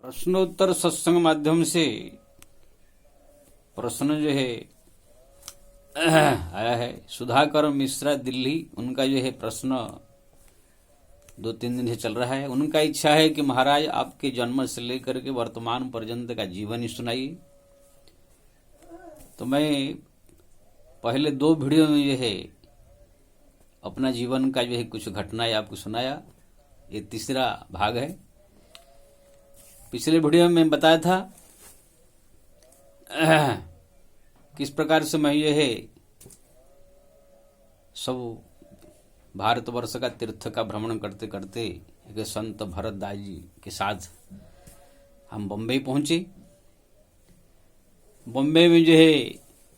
प्रश्नोत्तर सत्संग माध्यम से प्रश्न जो है आया है। सुधाकर मिश्रा दिल्ली, उनका जो है प्रश्न 2-3 दिन से चल रहा है। उनका इच्छा है कि महाराज आपके जन्म से लेकर के वर्तमान पर्यंत का जीवन ही सुनाइए। तो मैं पहले 2 वीडियो में जो है अपना जीवन का जो है कुछ घटनाएं आपको सुनाया। ये तीसरा भाग है। पिछले वीडियो में बताया था किस प्रकार से मैं ये है सब भारतवर्ष का तीर्थ का भ्रमण करते करते एक संत भरतदास जी के साथ हम बम्बई पहुंचे। बम्बई में जो है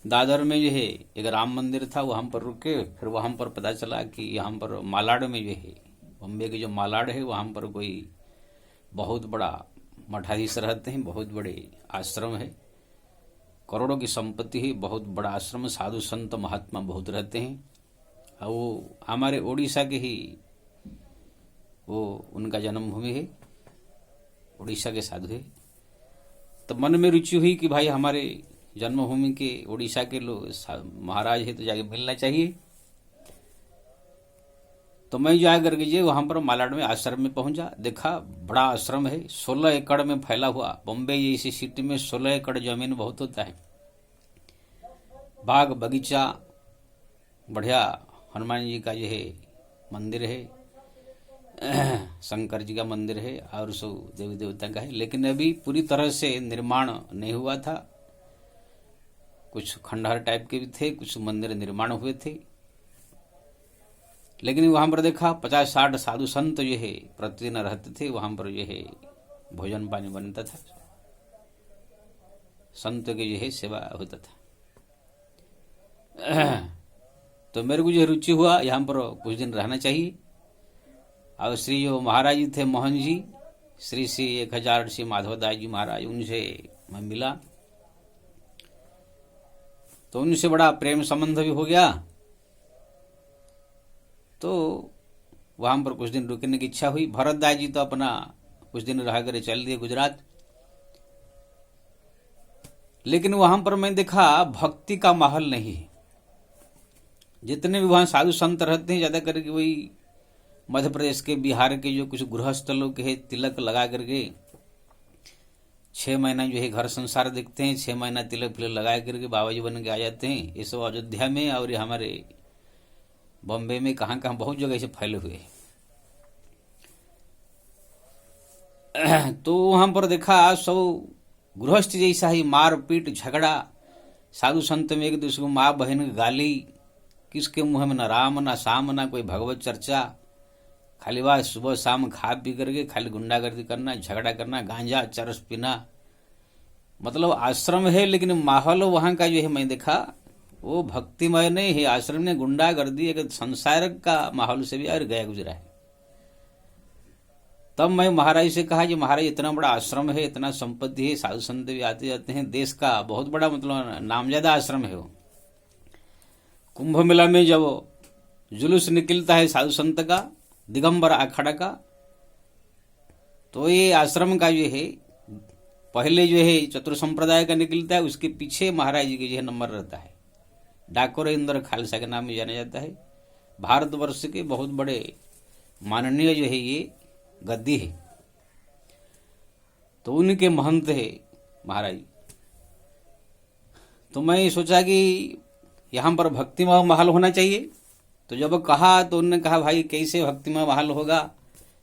दादर में जो है एक राम मंदिर था, वहां पर रुके। फिर वहां पर पता चला कि यहाँ पर मालाड में जो है बम्बई के जो मालाड है वहां पर कोई बहुत बड़ा मठाधीश रहते हैं, बहुत बड़े आश्रम है, करोड़ों की संपत्ति है, बहुत बड़ा आश्रम, साधु संत महात्मा बहुत रहते हैं। और वो हमारे ओडिशा के ही वो उनका जन्मभूमि है, ओडिशा के साधु है। तो मन में रुचि हुई कि भाई हमारे जन्मभूमि के ओडिशा के लोग महाराज है तो जाके मिलना चाहिए। तो मैं जा करके जे वहां पर मालाड में आश्रम में पहुंचा। देखा बड़ा आश्रम है, 16 एकड़ में फैला हुआ। बम्बई जैसी सिटी में 16 एकड़ जमीन बहुत होता है। बाग बगीचा, बढ़िया हनुमान जी का जो है मंदिर है, शंकर जी का मंदिर है और सब देवी देवता का है। लेकिन अभी पूरी तरह से निर्माण नहीं हुआ था। कुछ खंडहर टाइप के भी थे, कुछ मंदिर निर्माण हुए थे। लेकिन वहां पर देखा 50-60 साधु संत जो है प्रतिदिन रहते थे। वहां पर जो है भोजन पानी बनता था, संत की जो है सेवा होता था। तो मेरे को जो रुचि हुआ यहाँ पर कुछ दिन रहना चाहिए। और श्री जो महाराज जी थे मोहन जी, श्री 1000 श्री माधवदास जी महाराज, उनसे मैं मिला। तो उनसे बड़ा प्रेम संबंध भी हो गया। तो वहां पर कुछ दिन रुकने की इच्छा हुई। भरतदास जी तो अपना कुछ दिन रह कर चल दिए गुजरात। लेकिन वहां पर मैं देखा भक्ति का माहौल नहीं है। जितने भी वहां साधु संत रहते हैं ज्यादा करके वही मध्य प्रदेश के, बिहार के जो कुछ गृहस्थ लोग है, तिलक लगा करके 6 महीना जो है घर संसार देखते हैं, 6 महीना तिलक फिलक लगा करके बाबा जी बन के आ जाते हैं। ये सब अयोध्या में और हमारे बॉम्बे में कहां कहां बहुत जगह से फैले हुए हैं। तो वहां पर देखा सब गृहस्थ जैसा ही मारपीट झगड़ा, साधु संत में एक दूसरे को माँ बहन की गाली, किसके मुंह में न राम न शाम न कोई भगवत चर्चा, खाली बात सुबह शाम खा पी करके खाली गुंडागर्दी करना, झगड़ा करना, गांजा चरस पीना। मतलब आश्रम है लेकिन माहौल वहां का जो है मैं देखा वो भक्तिमय नहीं है। आश्रम ने गुंडागर्दी एक संसार का माहौल से भी और गया गुजरा है। तब मैं महाराज से कहा कि महाराज इतना बड़ा आश्रम है, इतना संपत्ति है, साधु संत भी आते जाते हैं, देश का बहुत बड़ा मतलब नामजादा आश्रम है वो। कुंभ मेला में जब जुलूस निकलता है साधु संत का, दिगंबर अखाड़ा का, तो ये आश्रम का जो है पहले जो है चतुर संप्रदाय का निकलता है, उसके पीछे महाराज जी का जो है नंबर रहता है। डाकोर इंद्र खालसा के नाम में जाना जाता है। भारतवर्ष के बहुत बड़े माननीय जो है ये गद्दी है। तो उनके महंत है महाराज। तो मैं सोचा कि यहां पर भक्तिमय माहौल होना चाहिए। तो जब कहा तो उन्होंने कहा भाई कैसे भक्तिमय माहौल होगा,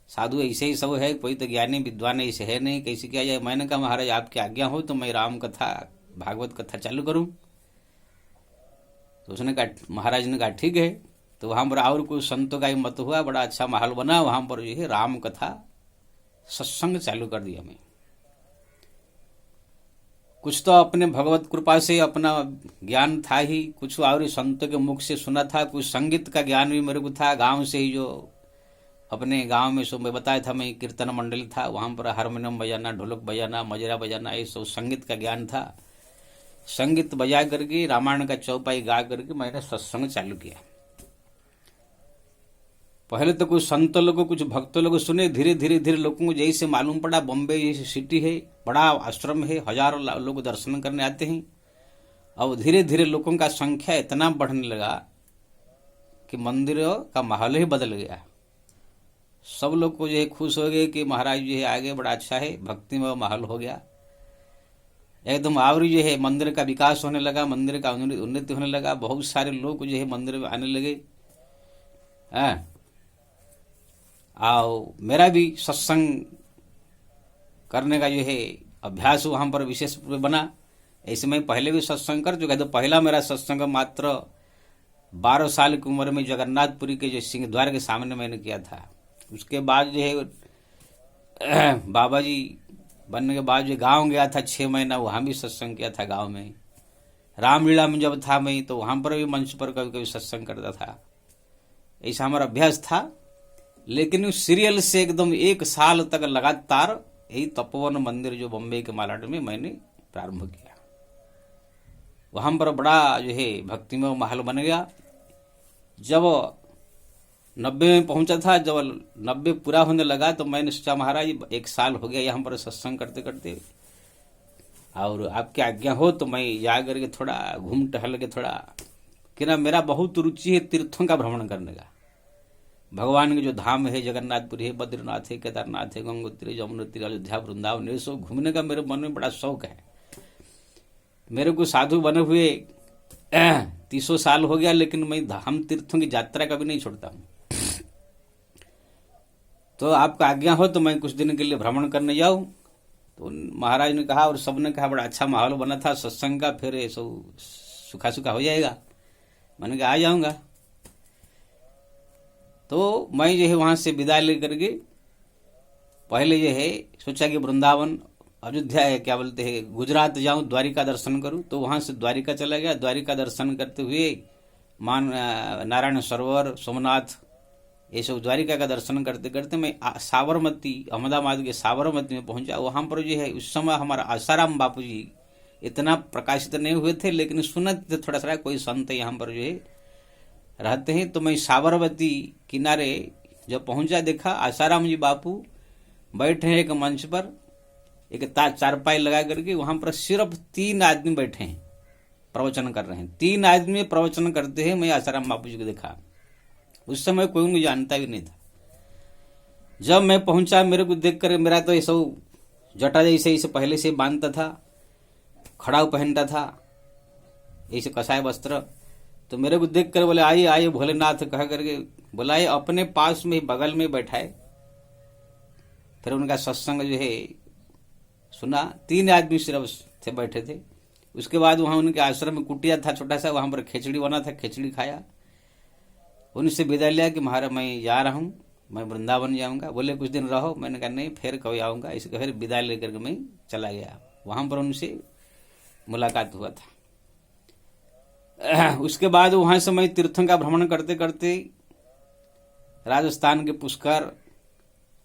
साधु ऐसे ही सब है, कोई तो ज्ञानी विद्वान ऐसे है नहीं, कैसे किया जाए। मैंने कहा महाराज आपकी आज्ञा हो तो मैं राम कथा भागवत कथा चालू करूं। तो उसने कहा, महाराज ने कहा ठीक है। तो वहां पर और कुछ संतों का ही मत हुआ, बड़ा अच्छा माहौल बना। वहां पर जो है राम कथा सत्संग चालू कर दिया मैं। कुछ तो अपने भगवत कृपा से अपना ज्ञान था ही, कुछ और संतों के मुख से सुना था, कुछ संगीत का ज्ञान भी मेरे को था। गांव से ही जो अपने गांव में सो मैं बताया था, मैं कीर्तन मंडली था, वहां पर हारमोनियम बजाना, ढोलक बजाना, मजरा बजाना, ये सब संगीत का ज्ञान था। संगीत बजा करके रामायण का चौपाई गा करके मैंने सत्संग चालू किया। पहले तो कुछ संत लोगों कुछ भक्त लोग सुने, धीरे धीरे धीरे लोगों को जैसे मालूम पड़ा बॉम्बे जैसी सिटी है, बड़ा आश्रम है, हजारों लोग दर्शन करने आते हैं। अब धीरे धीरे लोगों का संख्या इतना बढ़ने लगा कि मंदिर का माहौल ही बदल गया। सब लोग को जो है खुश हो गए कि महाराज जो है आगे बड़ा अच्छा है, भक्ति में माहौल हो गया एकदम। और जो है मंदिर का विकास होने लगा, मंदिर का उन्नति होने लगा, बहुत सारे लोग जो है मंदिर में आने लगे। और मेरा भी सत्संग करने का जो है अभ्यास वहां पर विशेष रूप में बना। ऐसे मैं पहले भी सत्संग कर चुका। तो पहला मेरा सत्संग मात्र 12 साल की उम्र में जगन्नाथपुरी के जो सिंह द्वार के सामने मैंने किया था। उसके बाद जो है बाबा जी बनने के बाद जो गांव गया था 6 महीना, वहां भी सत्संग किया था गांव में। रामलीला में जब था मैं, तो वहां पर भी मंच पर कभी कभी सत्संग करता था। ऐसा हमारा अभ्यास था। लेकिन उस सीरियल से एकदम 1 साल तक लगातार यही तपोवन मंदिर जो बॉम्बे के मालाड में मैंने प्रारंभ किया। वहां पर बड़ा जो है भक्ति में माहौल बन गया। जब 90 में पहुंचा था, जब 90 पूरा होने लगा, तो मैंने सोचा महाराज 1 साल हो गया यहाँ पर सत्संग करते करते, और आपकी आज्ञा हो तो मैं जा करके थोड़ा घूम टहल के थोड़ा, कि ना मेरा बहुत रुचि है तीर्थों का भ्रमण करने का। भगवान के जो धाम है, जगन्नाथपुरी है, बद्रीनाथ है, केदारनाथ है, गंगोत्री, यमुनोत्री, अयोध्या, वृंदावन, ये सब घूमने का मेरे मन में बड़ा शौक है। मेरे को साधु बने हुए 30 साल हो गया, लेकिन मैं धाम तीर्थों की यात्रा कभी नहीं छोड़ता हूं। तो आपका आज्ञा हो तो मैं कुछ दिन के लिए भ्रमण करने जाऊं। तो महाराज ने कहा और सबने कहा, बड़ा अच्छा माहौल बना था सत्संग का, फिर ये सब सुखा सुखा हो जाएगा। मैंने कहा आ जाऊंगा। तो मैं जो है वहां से विदा लेकर के पहले जो है सोचा कि वृंदावन, अयोध्या है, क्या बोलते हैं, गुजरात जाऊं, द्वारिका दर्शन करूं। तो वहां से द्वारिका चला गया। द्वारिका दर्शन करते हुए नारायण सरोवर, सोमनाथ, ये सब द्वारिका का दर्शन करते करते मैं साबरमती, अहमदाबाद के साबरमती में पहुंचा। वहां पर जो है उस समय हमारा आसाराम बापू जी इतना प्रकाशित नहीं हुए थे, लेकिन सुनते थे थोड़ा सा कोई संत यहाँ पर जो है रहते हैं। तो मैं साबरमती किनारे जब पहुंचा, देखा आसाराम जी बापू बैठे हैं एक मंच पर, एक चारपाई लगा करके। वहां पर सिर्फ 3 आदमी बैठे हैं, प्रवचन कर रहे हैं। 3 आदमी प्रवचन करते हैं। मैं आसाराम बापू जी को देखा। उस समय कोई मुझे जानता भी नहीं था। जब मैं पहुंचा, मेरे को देख कर, मेरा तो ये सब जटा जैसे इसे पहले से बांधता था, खड़ाऊ पहनता था, ऐसे कसाय वस्त्र। तो मेरे को देख कर बोले आइए आइए भोलेनाथ कह करके बुलाए, अपने पास में बगल में बैठाए। फिर उनका सत्संग जो है सुना। 3 आदमी सिर्फ थे, बैठे थे। उसके बाद वहां उनके आश्रम में कुटिया था छोटा सा, वहां पर खिचड़ी बना था, खिचड़ी खाया। उनसे विदा लिया कि महाराज मैं जा रहा हूं, मैं वृंदावन जाऊंगा। बोले कुछ दिन रहो। मैंने कहा नहीं, फिर कभी आऊंगा। इसे फिर विदा लेकर के मैं चला गया। वहां पर उनसे मुलाकात हुआ था। उसके बाद वहां से मैं तीर्थों का भ्रमण करते करते राजस्थान के पुष्कर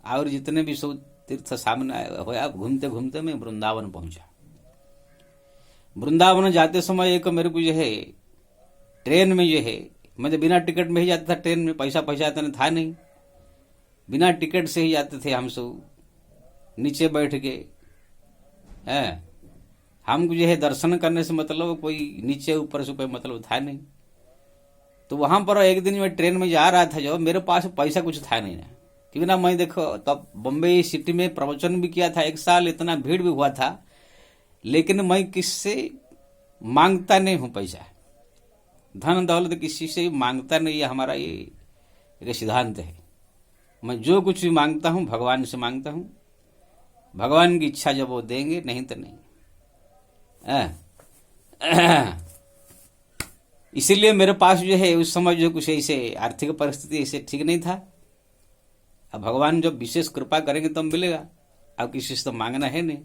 और जितने भी सब तीर्थ सामने होया, घूमते घूमते मैं वृंदावन पहुंचा। वृंदावन जाते समय एक मेरे को जो है ट्रेन में जो है, मैं तो बिना टिकट में ही जाता था ट्रेन में, पैसा इतना था नहीं, बिना टिकट से ही जाते थे हम सब। नीचे बैठ के हमको जो है दर्शन करने से मतलब कोई नीचे ऊपर से कोई मतलब था नहीं। तो वहां पर एक दिन मैं ट्रेन में जा रहा था, जो मेरे पास पैसा कुछ था नहीं ना, क्योंकि ना मैं देखो तब बम्बई सिटी में प्रवचन भी किया था 1 साल, इतना भीड़ भी हुआ था। लेकिन मैं किससे मांगता नहीं हूं पैसा, धन दौलत किसी से मांगता नहीं। है हमारा ये एक सिद्धांत है। मैं जो कुछ भी मांगता हूं भगवान से मांगता हूं। भगवान की इच्छा जब वो देंगे, नहीं तो नहीं। इसीलिए मेरे पास जो है उस समय जो कुछ ऐसे आर्थिक परिस्थिति ऐसे ठीक नहीं था। अब भगवान जब विशेष कृपा करेंगे तब मिलेगा। अब किसी से तो मांगना है नहीं।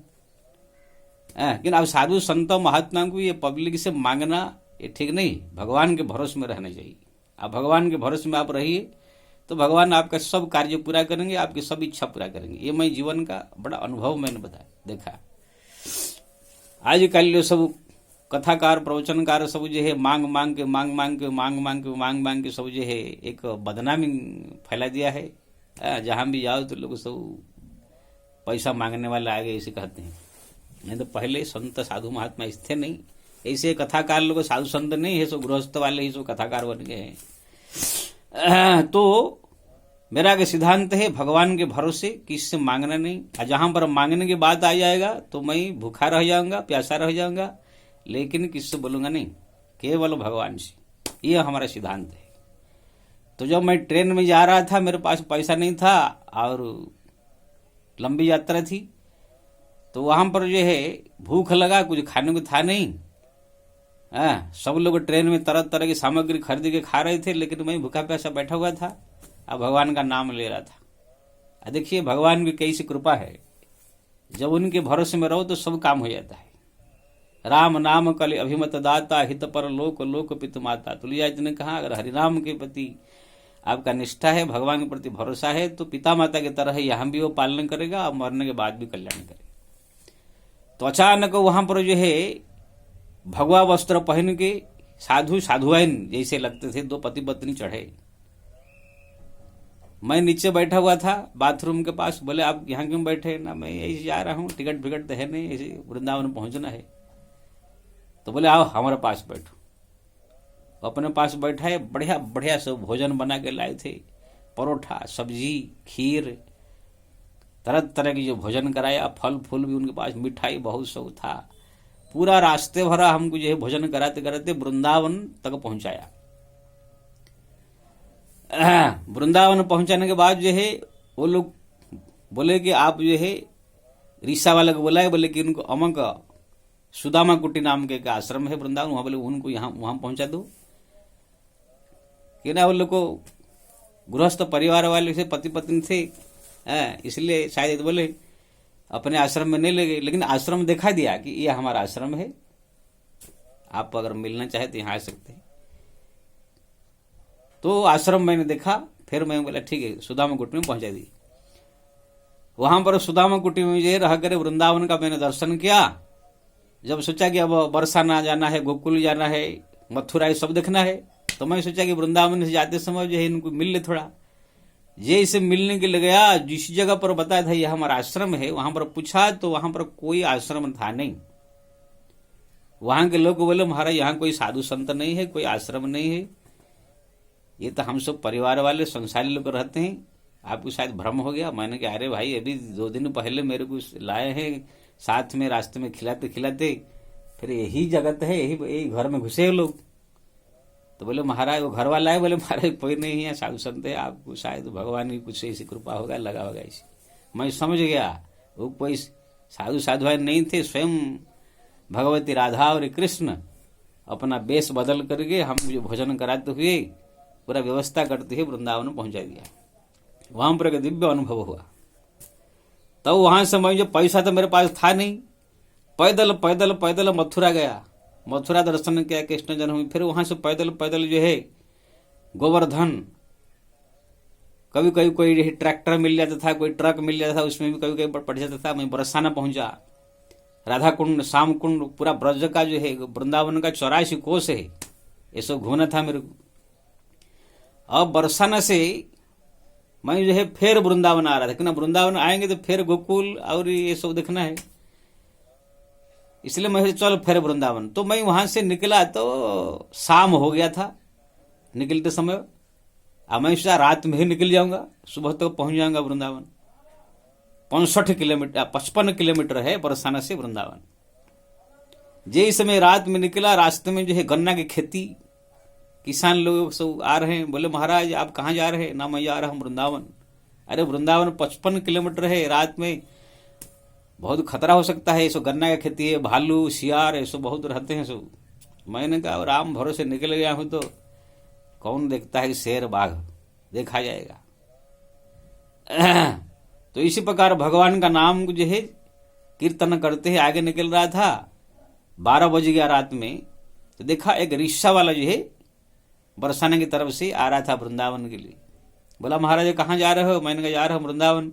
लेकिन अब साधु संतों महात्मा को ये पब्लिक से मांगना ये ठीक नहीं। भगवान के भरोसे में रहना चाहिए। अब भगवान के भरोसे में आप रहिए तो भगवान आपका सब कार्य पूरा करेंगे, आपकी सब इच्छा पूरा करेंगे। ये मैं जीवन का बड़ा अनुभव मैंने बताया देखा। आजकल जो सब कथाकार प्रवचनकार सब जो है मांग मांग के सब जो है एक बदनामी फैला दिया है। जहां भी जाओ तो लोग सब पैसा मांगने वाले आगे ऐसे कहते हैं। नहीं तो पहले संत साधु महात्मा थे नहीं, ऐसे कथाकार लोग साधु संत नहीं है, सो गृहस्थ वाले ही सो कथाकार बन गए हैं। तो मेरा के सिद्धांत है भगवान के भरोसे किससे मांगना नहीं, और जहां पर मांगने की बात आ जाएगा तो मैं भूखा रह जाऊंगा, प्यासा रह जाऊंगा, लेकिन किससे बोलूंगा नहीं, केवल भगवान से। ये हमारा सिद्धांत है। तो जब मैं ट्रेन में जा रहा था, मेरे पास पैसा नहीं था और लंबी यात्रा थी, तो वहां पर जो है भूख लगा, कुछ खाने को था नहीं। सब लोग ट्रेन में तरह तरह की सामग्री खरीद के खा रहे थे, लेकिन मैं भूखा प्यासा बैठा हुआ था और भगवान का नाम ले रहा था। देखिए भगवान की कैसी कृपा है, जब उनके भरोसे में रहो तो सब काम हो जाता है। राम नाम कल अभिमत दाता, हित पर लोक लोक पित माता। तुलसीदास जी ने कहा अगर हरिनाम के प्रति आपका निष्ठा है, भगवान के प्रति भरोसा है, तो पिता माता की तरह यहाँ भी वो पालन करेगा और मरने के बाद भी कल्याण करेगा। तो अचानक वहां पर जो है भगवा वस्त्र पहन के साधु साधुआइन जैसे लगते थे, दो पति पत्नी चढ़े। मैं नीचे बैठा हुआ था बाथरूम के पास। बोले आप यहाँ क्यों बैठे? ना मैं ऐसे जा रहा हूँ, टिकट फिकट तो है नहीं, ऐसे वृंदावन पहुंचना है। तो बोले आओ हमारे पास बैठो। अपने पास बैठा है, बढ़िया बढ़िया सब भोजन बना के लाए थे, परोठा, सब्जी, खीर, तरह तरह की जो भोजन कराया, फल फूल भी उनके पास, मिठाई बहुत सब था। पूरा रास्ते भरा हमको जो है भोजन कराते कराते वृंदावन तक पहुंचाया। वृंदावन पहुंचाने के बाद जो है वो लोग बोले कि आप जो है रिक्शा वाले को बोला है, बोले कि उनको अमक सुदामा कुटी नाम के आश्रम है वृंदावन, वहां बोले उनको यहाँ वहां पहुंचा दो। कि ना वो लोग को गृहस्थ परिवार वाले से पति पत्नी थे, इसलिए शायद बोले अपने आश्रम में नहीं ले गए, लेकिन आश्रम दिखा दिया कि ये हमारा आश्रम है, आप अगर मिलना चाहे तो यहाँ आ सकते हैं। तो आश्रम मैंने देखा, फिर मैं बोला ठीक है, सुदामा कुटी में पहुंचा दी। वहां पर सुदामा कुटी में जो रह कर वृंदावन का मैंने दर्शन किया। जब सोचा कि अब बरसाना जाना है, गोकुल जाना है, मथुरा सब देखना है, तो मैं सोचा कि वृंदावन से जाते समय जो है इनको मिल ले थोड़ा। जैसे मिलने के लिए गया, जिस जगह पर बताया था यह हमारा आश्रम है, वहां पर पूछा तो वहां पर कोई आश्रम था नहीं। वहां के लोग बोले महाराज यहाँ कोई साधु संत नहीं है, कोई आश्रम नहीं है, ये तो हम सब परिवार वाले संसारी लोग रहते हैं, आपको शायद भ्रम हो गया। मैंने कहा अरे भाई अभी 2 दिन पहले मेरे को लाए हैं साथ में, रास्ते में खिलाते खिलाते, फिर यही जगत है, यही घर में घुसे लोग। तो बोले महाराज वो घर वाला है, बोले महाराज कोई नहीं है, साधु संत है, आपको शायद भगवान की कुछ ऐसी कृपा होगा, लगा होगा ऐसी। मैं समझ गया वो कोई साधु साधुआन नहीं थे, स्वयं भगवती राधा और कृष्ण अपना वेश बदल करके हम जो भोजन कराते हुए पूरा व्यवस्था करते हुए वृंदावन पहुंचा दिया। वहां पर एक दिव्य अनुभव हुआ। तब वहां से मैं जो पैसा तो मेरे पास था नहीं, पैदल पैदल पैदल मथुरा गया, मथुरा दर्शन किया कृष्ण जन्म। फिर वहां से पैदल पैदल जो है गोवर्धन, कभी कभी कोई ट्रैक्टर मिल जाता था, कोई ट्रक मिल जाता था, उसमें भी कभी कभी पड़ जाता था। मैं बरसाना पहुंचा, राधा कुंड, श्याम कुंड, पूरा ब्रज का जो है वृंदावन का 84 कोस है, ये सब घूमना था मेरे को। अब बरसाना से मैं जो है फिर वृंदावन आ रहा था, क्योंकि वृंदावन आएंगे तो फिर गोकुल और ये सब देखना है, इसलिए मैं चल फिर वृंदावन। तो मैं वहां से निकला तो शाम हो गया था निकलते समय। अब मैं सोचा रात में ही निकल जाऊंगा, सुबह तक पहुंच जाऊंगा वृंदावन। 55 किलोमीटर है बरसाना से वृंदावन। जैसे मैं रात में निकला, रास्ते में जो है गन्ना की खेती, किसान लोग सब आ रहे हैं। बोले महाराज आप कहाँ जा रहे हैं? ना मैं जा रहा हूँ वृंदावन। अरे वृंदावन 55 किलोमीटर है, रात में बहुत खतरा हो सकता है, ऐसो गन्ना की खेती है, भालू सियार ऐसो बहुत रहते हैं सब। मैंने कहा राम भरोसे निकल गया हूं तो कौन देखता है, शेर बाघ देखा जाएगा। तो इसी प्रकार भगवान का नाम जो है कीर्तन करते ही आगे निकल रहा था। 12 बज गया रात में, तो देखा एक रिक्शा वाला जो है बरसाने की तरफ से आ रहा था वृंदावन के लिए। बोला महाराज कहाँ जा रहे हो? मैंने कहा जा रहा हूँ वृंदावन।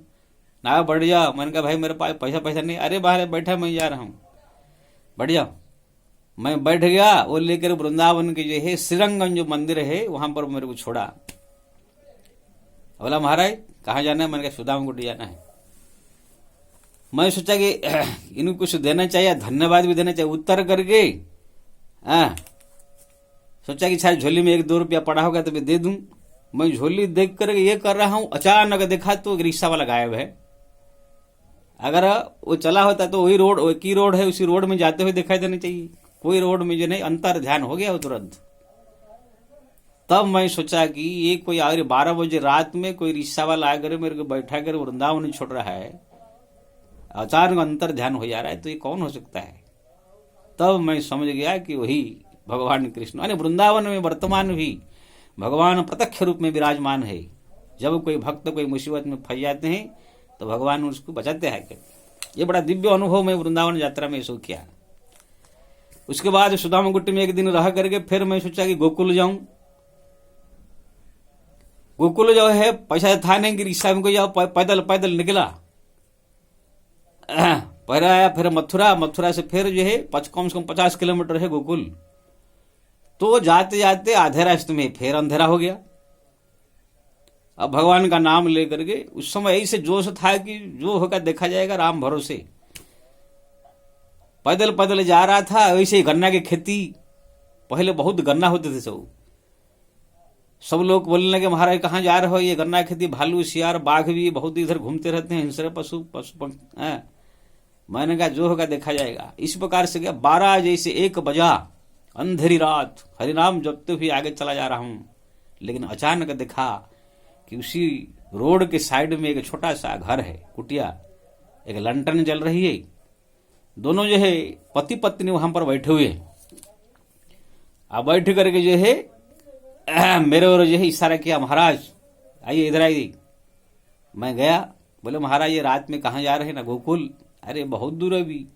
ना बढ़ जाओ। मैंने कहा भाई मेरे पास पैसा नहीं। अरे बाहर बैठा, मैं जा रहा हूँ, बढ़ जाओ। मैं बैठ गया, वो लेकर वृंदावन के जो है श्रीरंगम जो मंदिर है वहां पर मेरे को छोड़ा। बोला महाराज कहाँ जाना है? मैंने कहा सुदाम कुटी जाना है। मैं सोचा कि इनको कुछ देना चाहिए, धन्यवाद भी देना चाहिए। उत्तर करके सोचा कि शायद झोली में 1-2 रुपया पड़ा होगा तो मैं दे दूं। मैं झोली देख कर ये कर रहा हूं, अचानक देखा तो रिक्शा वाला गायब है। अगर वो चला होता तो वही रोड, एक ही रोड है, उसी रोड में जाते हुए दिखाई देना चाहिए। कोई रोड में जो नहीं, अंतर ध्यान हो गया तुरंत। तब मैं सोचा कि ये कोई 12 बजे रात में कोई रिक्शा वाला आकर मेरे को बैठा कर वृंदावन छोड़ रहा है, अचानक अंतर ध्यान हो जा रहा है, तो ये कौन हो सकता है? तब मैं समझ गया कि वही भगवान कृष्ण, यानी वृंदावन में वर्तमान भी भगवान प्रत्यक्ष रूप में विराजमान है। जब कोई भक्त कोई मुसीबत में फंस जाते हैं तो भगवान उसको बचाते हैं। ये बड़ा दिव्य अनुभव मैं वृंदावन यात्रा में ऐसा किया। उसके बाद सुदामा कुटी में एक दिन रह करके फिर मैं सोचा कि गोकुल जाऊं। गोकुल जो है पैसा था नहीं कि रिक्शा में कोई जाओ, पैदल पैदल निकला। पहले आया फिर मथुरा, मथुरा से फिर जो है कम से कम 50 किलोमीटर है गोकुल। तो जाते जाते आधे रास्ते में फिर अंधेरा हो गया। अब भगवान का नाम लेकर के उस समय ऐसे जोश था कि जो होगा देखा जाएगा, राम भरोसे। पैदल पैदल जा रहा था। वैसे ही गन्ना की खेती, पहले बहुत गन्ना होते थे। सब लोग बोलने लगे महाराज कहाँ जा रहे हो? ये गन्ना खेती, भालू सियार बाघ भी बहुत इधर घूमते रहते हैं, हिंसरे पशु मैंने कहा जो होगा देखा जाएगा। इस प्रकार से गया। 12 जैसे 1 बजा, अंधेरी रात, हरिनाम जपते हुए आगे चला जा रहा हूं। लेकिन अचानक देखा कि उसी रोड के साइड में एक छोटा सा घर है, कुटिया, एक लंटन जल रही है। दोनों जो है पति पत्नी वहां पर बैठे हुए। अब बैठ करके जो है मेरे और जो है इशारा किया, महाराज आइए इधर आइए। मैं गया। बोले महाराज ये रात में कहाँ जा रहे हैं? ना गोकुल। अरे बहुत दूर है अभी,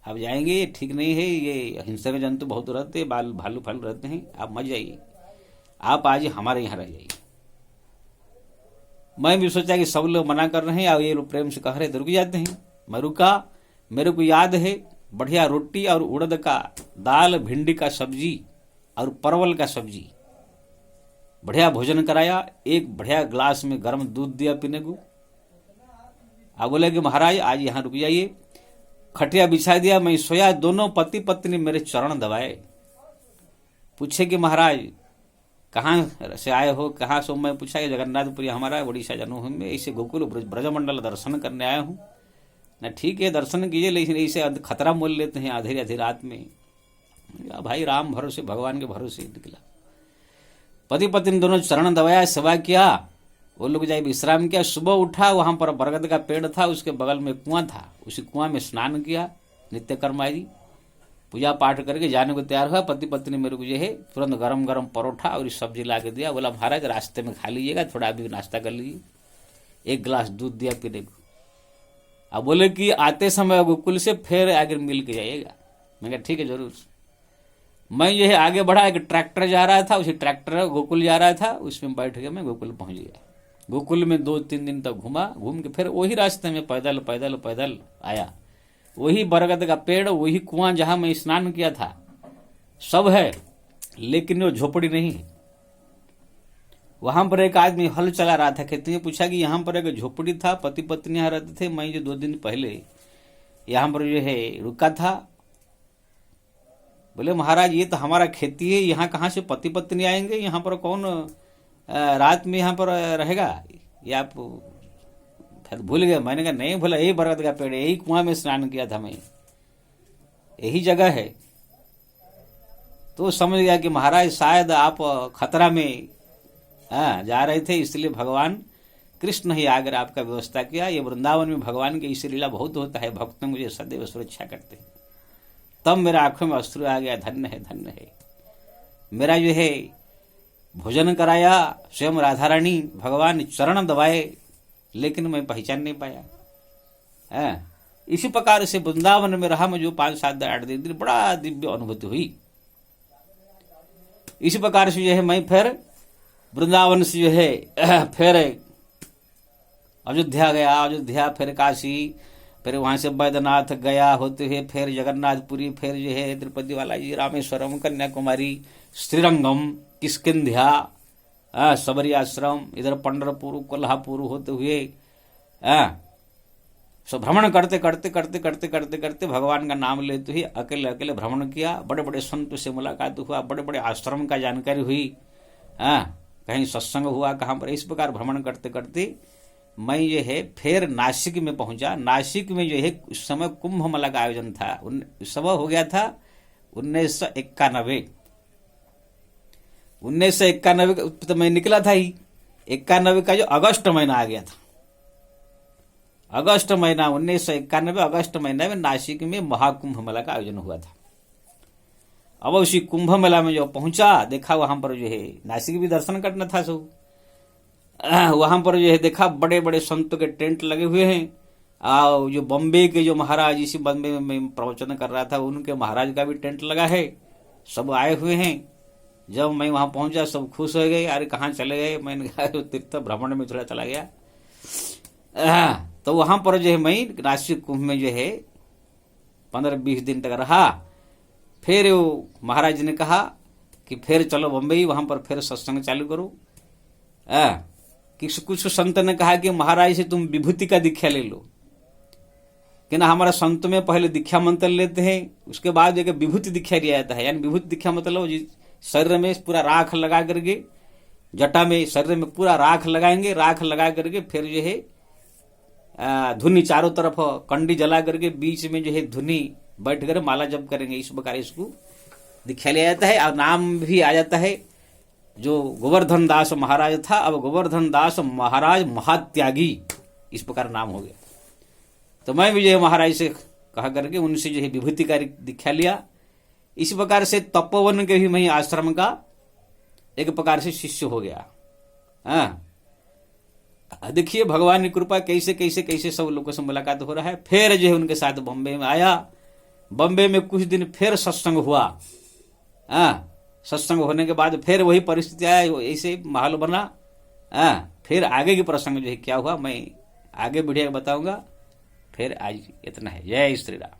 अब जाएंगे ठीक नहीं है, ये हिंसक जंतु बहुत रहते हैं, भालू फालू रहते हैं, आप मत जाइए, आप आज हमारे यहाँ रह जाइए। मैं भी सोचा कि सब लोग मना कर रहे हैं और ये लोग प्रेम से कह रहे तो रुक जाते हैं। मैं रुका। मेरे को याद है बढ़िया रोटी और उड़द का दाल, भिंडी का सब्जी और परवल का सब्जी, बढ़िया भोजन कराया। एक बढ़िया ग्लास में गर्म दूध दिया पीने को। अब बोले कि महाराज आज यहाँ रुक जाइए। खटिया बिछा दिया, मैं सोया। दोनों पति पत्नी मेरे चरण दबाए। पूछे कि महाराज कहाँ से आए हो, कहाँ से? मैं पूछा कि जगन्नाथपुरी हमारा उड़ीसा जन्मभूमि में, ऐसे गोकुल ब्रजमंडल दर्शन करने आया हूँ ना। ठीक है दर्शन कीजिए, लेकिन ऐसे खतरा मोल लेते हैं आधी आधी रात में। भाई राम भरोसे, भगवान के भरोसे निकला। पति पत्नी दोनों चरण दबाया, सेवा किया। वो लोग जाए विश्राम किया। सुबह उठा, वहां पर बरगद का पेड़ था, उसके बगल में कुआं था। उसी कुआं में स्नान किया, नित्य कर्म आदि पूजा पाठ करके जाने को तैयार हुआ। पति पत्नी मेरे को जो है तुरंत गरम गरम परोठा और सब्जी ला के दिया। बोला महाराज रास्ते में खा लीजिएगा, थोड़ा अभी नाश्ता कर लीजिए। 1 गिलास दूध दिया पीने को। अब बोले कि आते समय गोकुल से फिर आगे मिल के जाइएगा। मैं कहा ठीक है जरूर। मैं जो है आगे बढ़ा। एक ट्रैक्टर जा रहा था, उसी ट्रैक्टर गोकुल जा रहा था, उसमें बैठ के मैं गोकुल पहुंच गया। गोकुल में 2-3 दिन तक घूमा। घूम के फिर वही रास्ते में पैदल पैदल पैदल आया। वही बरगद का पेड़, वही कुआं जहां मैं स्नान किया था, सब है, लेकिन वो झोपड़ी नहीं है। वहां पर एक आदमी हल चला रहा था खेती में। पूछा कि यहाँ पर एक झोपड़ी था, पति पत्नी यहाँ रहते थे, मैं जो 2 दिन पहले यहाँ पर जो है रुका था। बोले महाराज ये तो हमारा खेती है, यहाँ कहाँ से पति पत्नी आएंगे? यहाँ पर कौन रात में यहाँ पर रहेगा? ये आप फिर भूल गए? मैंने कहा नहीं भूला, यही बरगद का पेड़, यही कुआं में स्नान किया था मैं, यही जगह है। तो समझ गया कि महाराज शायद आप खतरा में जा रहे थे, इसलिए भगवान कृष्ण ही आकर आपका व्यवस्था किया। ये वृंदावन में भगवान की इसी लीला बहुत होता है, भक्त मुझे सदैव सुरक्षा करते हैं। तब मेरा आंखों में अश्रु आ गया, धन्य है धन्य है। मेरा जो है भोजन कराया, स्वयं राधा रानी भगवान चरण दबाए, लेकिन मैं पहचान नहीं पाया। इसी प्रकार से वृंदावन में रहा मैं जो 5, 7, 8 दिन, बड़ा दिव्य अनुभूति हुई। इसी प्रकार से जो है मैं फिर वृंदावन से जो है फिर अयोध्या गया, अयोध्या फिर काशी, फिर वहां से बैद्यनाथ गया होते हुए फिर जगन्नाथपुरी, फिर जो है तिरुपति बालाजी, रामेश्वरम, कन्याकुमारी, श्रीरंगम, किष्किंध्या, सबरी आश्रम, इधर पंढरपुर, कोल्हापुर होते हुए सब भ्रमण करते करते करते करते करते करते भगवान का नाम लेते हुए अकेले अकेले भ्रमण किया। बड़े बड़े संत से मुलाकात हुआ, बड़े बड़े आश्रम का जानकारी हुई, कहीं सत्संग हुआ, कहाँ पर। इस प्रकार भ्रमण करते करते मैं जो है फिर नासिक में पहुंचा। नासिक में जो है उस समय कुंभ मेला का आयोजन था, समय हो गया था 1991। 1991 तो मैं निकला था ही, 91 का जो अगस्त महीना आ गया था, अगस्त महीना 1991 अगस्त महीना में नासिक में महाकुंभ मेला का आयोजन हुआ था। अब उसी कुंभ मेला में जो पहुंचा, देखा वहां पर जो है नासिक भी दर्शन करना था सब। वहां पर जो है देखा बड़े बड़े संतों के टेंट लगे हुए हैं। जो बॉम्बे के जो महाराज, इसी बॉम्बे में मैं प्रवचन कर रहा था, उनके महाराज का भी टेंट लगा है, सब आए हुए हैं। जब मैं वहां पहुंचा सब खुश हो गए, अरे कहाँ चले गए, मैंने कहा तीर्थ भ्रमण में थोड़ा चला गया। तो वहां पर जो है मैं नासिक कुंभ में जो है 15-20 दिन तक रहा। फिर महाराज जी ने कहा कि फिर चलो बम्बई, वहां पर फिर सत्संग चालू करो। कुछ संत ने कहा कि महाराज से तुम विभूति का दीक्षा ले लो, कि ना हमारा संत में पहले दीक्षा मंत्र लेते हैं, उसके बाद एक विभूति दीक्षा लिया जाता है। यानी विभूति दीक्षा मतलब शरीर में पूरा राख लगा करके, जटा में शरीर में पूरा राख लगाएंगे, राख लगा करके फिर जो है धुनी चारों तरफ कंडी जला करके बीच में जो है धुनी बैठ कर माला जप करेंगे। इस प्रकार इसको दीक्षा लिया जाता है। और नाम भी आ जाता है, जो गोवर्धन दास महाराज था, अब गोवर्धन दास महाराज महात्यागी, इस प्रकार नाम हो गया। तो मैं भी जो है महाराज से कहा करके उनसे जो है विभूति का दीक्षा लिया। इस प्रकार से तपोवन के भी मैं आश्रम का एक प्रकार से शिष्य हो गया। देखिए भगवान की कृपा, कैसे कैसे कैसे सब लोगों से मुलाकात हो रहा है। फिर जो है उनके साथ बॉम्बे में आया। बॉम्बे में कुछ दिन फिर सत्संग हुआ। सत्संग होने के बाद फिर वही परिस्थिति आया, ऐसे माहौल बना। फिर आगे की प्रसंग जो है क्या हुआ मैं आगे बढ़िया बताऊंगा। फिर आज इतना है। जय श्री राम।